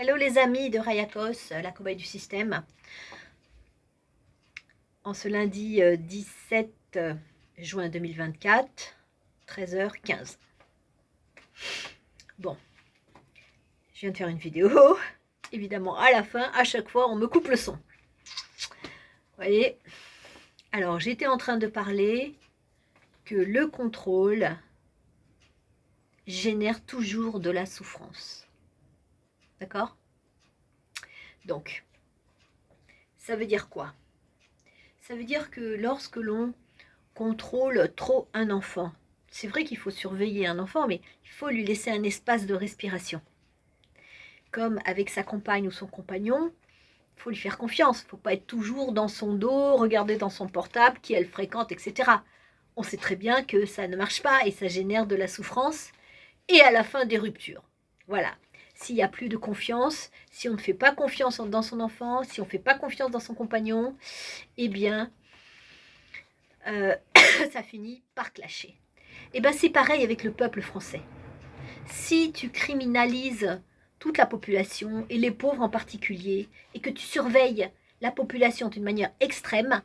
Hello les amis de Rayakos, la cobaye du système. En ce lundi 17 juin 2024, 13h15. Bon, je viens de faire une vidéo. Évidemment, à la fin, à chaque fois, on me coupe le son. Vous voyez? Alors, j'étais en train de parler que le contrôle génère toujours de la souffrance. D'accord? Donc, ça veut dire quoi? Ça veut dire que lorsque l'on contrôle trop un enfant, c'est vrai qu'il faut surveiller un enfant, mais il faut lui laisser un espace de respiration. Comme avec sa compagne ou son compagnon, il faut lui faire confiance. Il ne faut pas être toujours dans son dos, regarder dans son portable, qui elle fréquente, etc. On sait très bien que ça ne marche pas et ça génère de la souffrance et à la fin des ruptures. Voilà. S'il n'y a plus de confiance, si on ne fait pas confiance dans son enfant, si on ne fait pas confiance dans son compagnon, eh bien, ça finit par clasher. Et bien c'est pareil avec le peuple français. Si tu criminalises toute la population, et les pauvres en particulier, et que tu surveilles la population d'une manière extrême,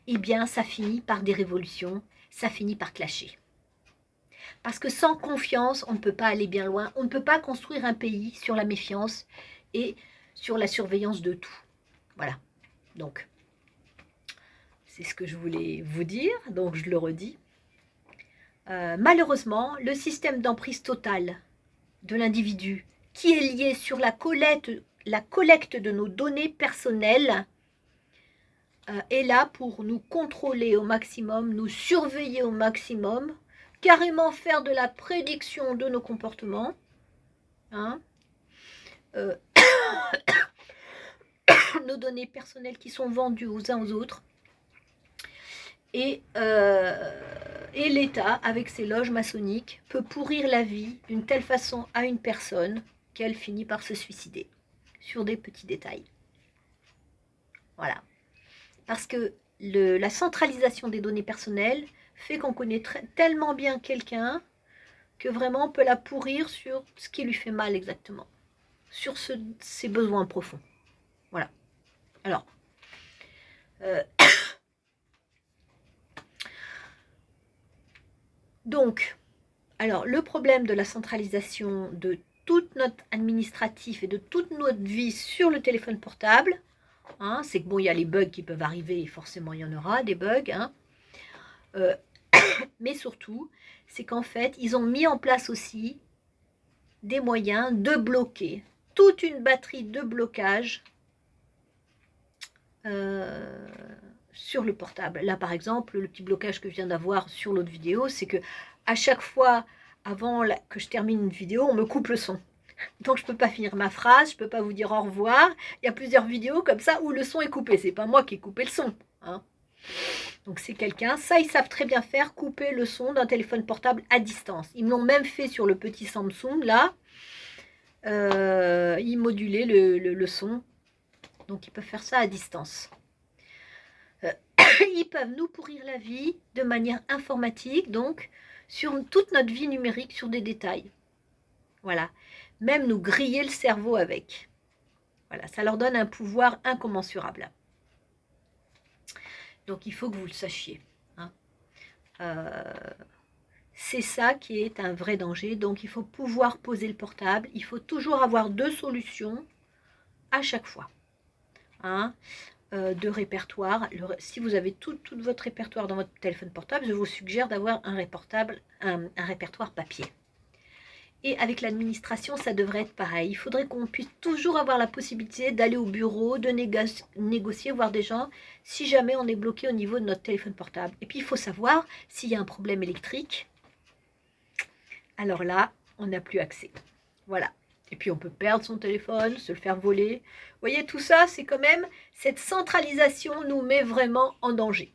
eh bien ça finit par des révolutions, ça finit par clasher. Parce que sans confiance, on ne peut pas aller bien loin, on ne peut pas construire un pays sur la méfiance et sur la surveillance de tout. Voilà, donc c'est ce que je voulais vous dire, donc je le redis. Malheureusement, le système d'emprise totale de l'individu qui est lié sur la collecte de nos données personnelles est là pour nous contrôler au maximum, nous surveiller au maximum, carrément faire de la prédiction de nos comportements. Hein, nos données personnelles qui sont vendues aux uns aux autres. Et l'État, avec ses loges maçonniques, peut pourrir la vie d'une telle façon à une personne qu'elle finit par se suicider, sur des petits détails. Voilà. Parce que la centralisation des données personnelles fait qu'on connaît tellement bien quelqu'un que vraiment on peut la pourrir sur ce qui lui fait mal exactement, sur ses besoins profonds. Voilà. Alors, donc, alors le problème de la centralisation de tout notre administratif et de toute notre vie sur le téléphone portable, hein, c'est que bon, il y a les bugs qui peuvent arriver, et forcément il y en aura des bugs, hein, mais surtout, c'est qu'en fait, ils ont mis en place aussi des moyens de bloquer toute une batterie de blocage sur le portable. Là, par exemple, le petit blocage que je viens d'avoir sur l'autre vidéo, c'est que à chaque fois, avant que je termine une vidéo, on me coupe le son. Donc, je ne peux pas finir ma phrase, je ne peux pas vous dire au revoir. Il y a plusieurs vidéos comme ça où le son est coupé. C'est pas moi qui ai coupé le son. Hein. Donc, c'est quelqu'un. Ça, ils savent très bien faire, couper le son d'un téléphone portable à distance. Ils me l'ont même fait sur le petit Samsung, là. Ils modulaient le son. Donc, ils peuvent faire ça à distance. Ils peuvent nous pourrir la vie de manière informatique, donc, sur toute notre vie numérique, sur des détails. Voilà. Même nous griller le cerveau avec. Voilà, ça leur donne un pouvoir incommensurable. Donc, il faut que vous le sachiez. Hein. C'est ça qui est un vrai danger. Donc, il faut pouvoir poser le portable. Il faut toujours avoir 2 solutions à chaque fois. Hein. De répertoire. Si vous avez tout votre répertoire dans votre téléphone portable, je vous suggère d'avoir un répertoire papier. Et avec l'administration, ça devrait être pareil. Il faudrait qu'on puisse toujours avoir la possibilité d'aller au bureau, de négocier, voir des gens, si jamais on est bloqué au niveau de notre téléphone portable. Et puis, il faut savoir s'il y a un problème électrique. Alors là, on n'a plus accès. Voilà. Et puis, on peut perdre son téléphone, se le faire voler. Vous voyez, tout ça, c'est quand même... Cette centralisation nous met vraiment en danger.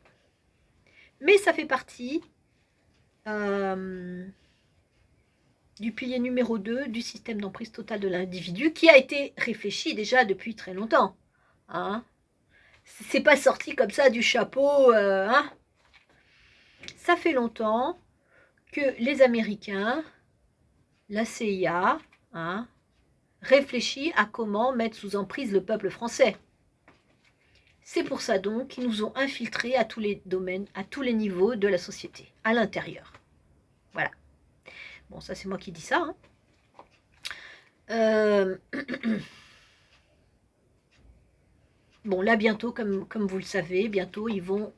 Mais ça fait partie... du pilier numéro 2 du système d'emprise totale de l'individu qui a été réfléchi déjà depuis très longtemps. Hein, c'est pas sorti comme ça du chapeau. Hein. Ça fait longtemps que les Américains, la CIA, hein, réfléchi à comment mettre sous emprise le peuple français. C'est pour ça donc qu'ils nous ont infiltrés à tous les domaines, à tous les niveaux de la société, à l'intérieur. Voilà. Bon, ça c'est moi qui dis ça. Hein. Bon, là bientôt, comme vous le savez, bientôt ils vont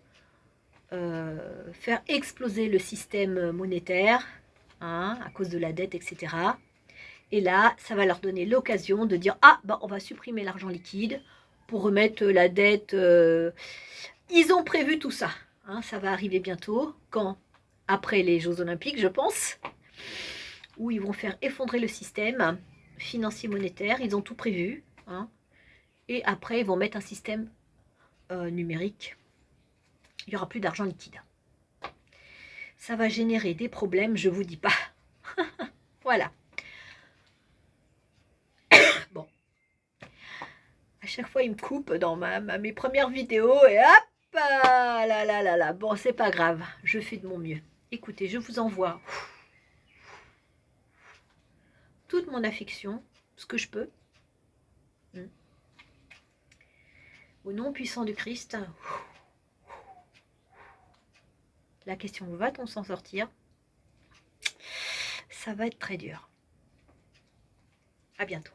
faire exploser le système monétaire, hein, à cause de la dette, etc. Et là, ça va leur donner l'occasion de dire « Ah, bah, on va supprimer l'argent liquide pour remettre la dette. » Ils ont prévu tout ça. Hein, ça va arriver bientôt, quand après les Jeux Olympiques, je pense, où ils vont faire effondrer le système financier monétaire. Ils ont tout prévu. Hein, et après, ils vont mettre un système numérique. Il n'y aura plus d'argent liquide. Ça va générer des problèmes, je ne vous dis pas. Voilà. Bon. À chaque fois, il me coupe dans mes premières vidéos et hop là là là là. Bon, c'est pas grave. Je fais de mon mieux. Écoutez, je vous envoie toute mon affection, ce que je peux. Au nom puissant du Christ. La question, va-t-on s'en sortir? Ça va être très dur. À bientôt.